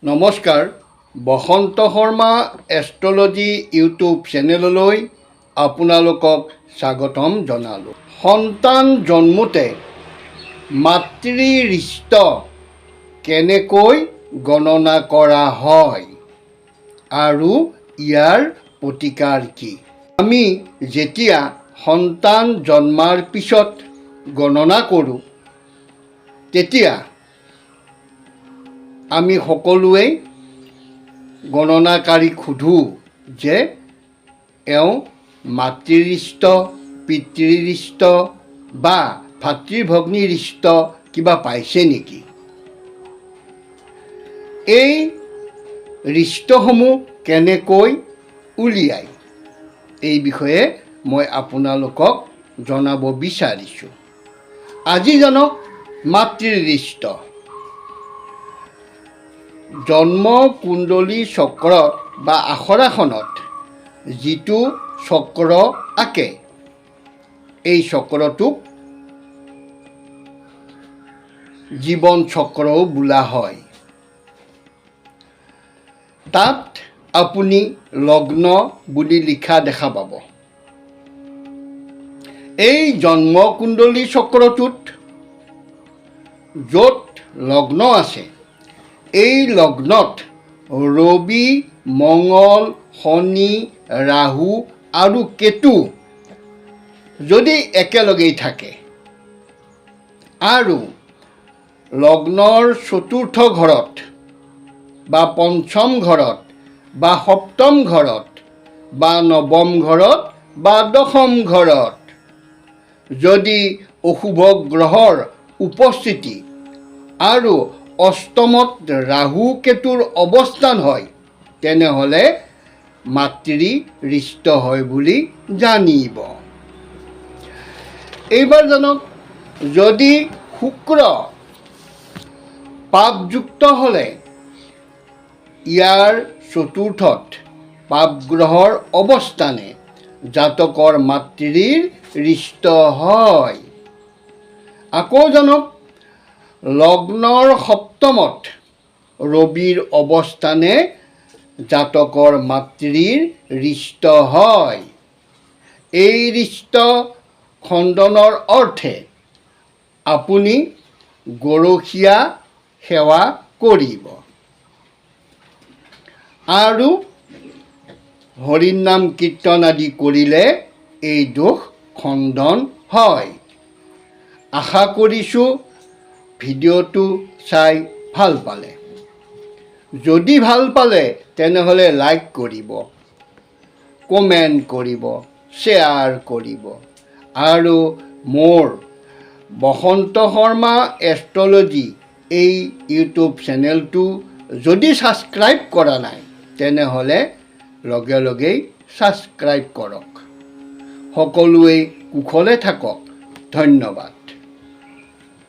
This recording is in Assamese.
নমস্কাৰ, বসন্ত শৰ্মা এষ্ট্ৰলজি ইউটিউব চেনেললৈ আপোনালোকক স্বাগতম জনালোঁ। সন্তান জন্মোতে মাতৃৰিষ্ট কেনেকৈ গণনা কৰা হয় আৰু ইয়াৰ প্ৰতিকাৰ কি? আমি যেতিয়া সন্তান জন্মাৰ পিছত গণনা কৰোঁ, তেতিয়া আমি সকলোৱে গণনাকাৰীক সোধোঁ যে এওঁ মাতৃৰিষ্ট, পিতৃৰিষ্ট বা ভাতৃভগ্নীৰিষ্ট কিবা পাইছে নেকি? এই ৰিষ্টসমূহ কেনেকৈ উলিয়ায়, এই বিষয়ে মই আপোনালোকক জনাব বিচাৰিছোঁ। আজি জানক মাতৃৰিষ্ট। জন্ম কুণ্ডলী চক্ৰত বা আখৰাখনত যিটো চক্ৰ আঁকে, এই চক্ৰটোক জীৱন চক্ৰও বোলা হয়। তাত আপুনি লগ্ন বুলি লিখা দেখা পাব। এই জন্ম কুণ্ডলী চক্ৰটোত য'ত লগ্ন আছে, এই লগ্নত ৰবি, মঙল, শনি, ৰাহু আৰু কেতু যদি একেলগেই থাকে আৰু লগ্নৰ চতুৰ্থ ঘৰত বা পঞ্চম ঘৰত বা সপ্তম ঘৰত বা নৱম ঘৰত বা দশম ঘৰত যদি অশুভ গ্ৰহৰ উপস্থিতি আৰু অষ্টমত ৰাহু কেতুৰ অৱস্থান হয়, তেনেহ'লে মাতৃৰিষ্ট হয় বুলি জানিব। এইবাৰ জানক, যদি শুক্ৰ পাপযুক্ত হ'লে ইয়াৰ চতুৰ্থত পাপগ্ৰহৰ অৱস্থানে জাতকৰ মাতৃৰিষ্ট হয়। আকৌ জানক, লগ্নৰ সপ্তমত ৰবিৰ অৱস্থানে জাতকৰ মাতৃৰিষ্ট হয়। এই ৰিষ্ট খণ্ডনৰ অৰ্থে আপুনি গৰখীয়া সেৱা কৰিব আৰু হৰিৰ নাম কীৰ্তন আদি কৰিলে এই দোষ খণ্ডন হয়। আশা কৰিছোঁ ভিডিঅ'টো চাই ভাল পালে। যদি ভাল পালে তেনেহ'লে লাইক কৰিব, কমেণ্ট কৰিব, শ্বেয়াৰ কৰিব আৰু মোৰ বসন্ত শৰ্মা এষ্ট্ৰলজি এই ইউটিউব চেনেলটো যদি ছাবস্ক্ৰাইব কৰা নাই, তেনেহ'লে লগে লগেই ছাবস্ক্ৰাইব কৰক। সকলোৱে কুশলে থাকক। ধন্যবাদ।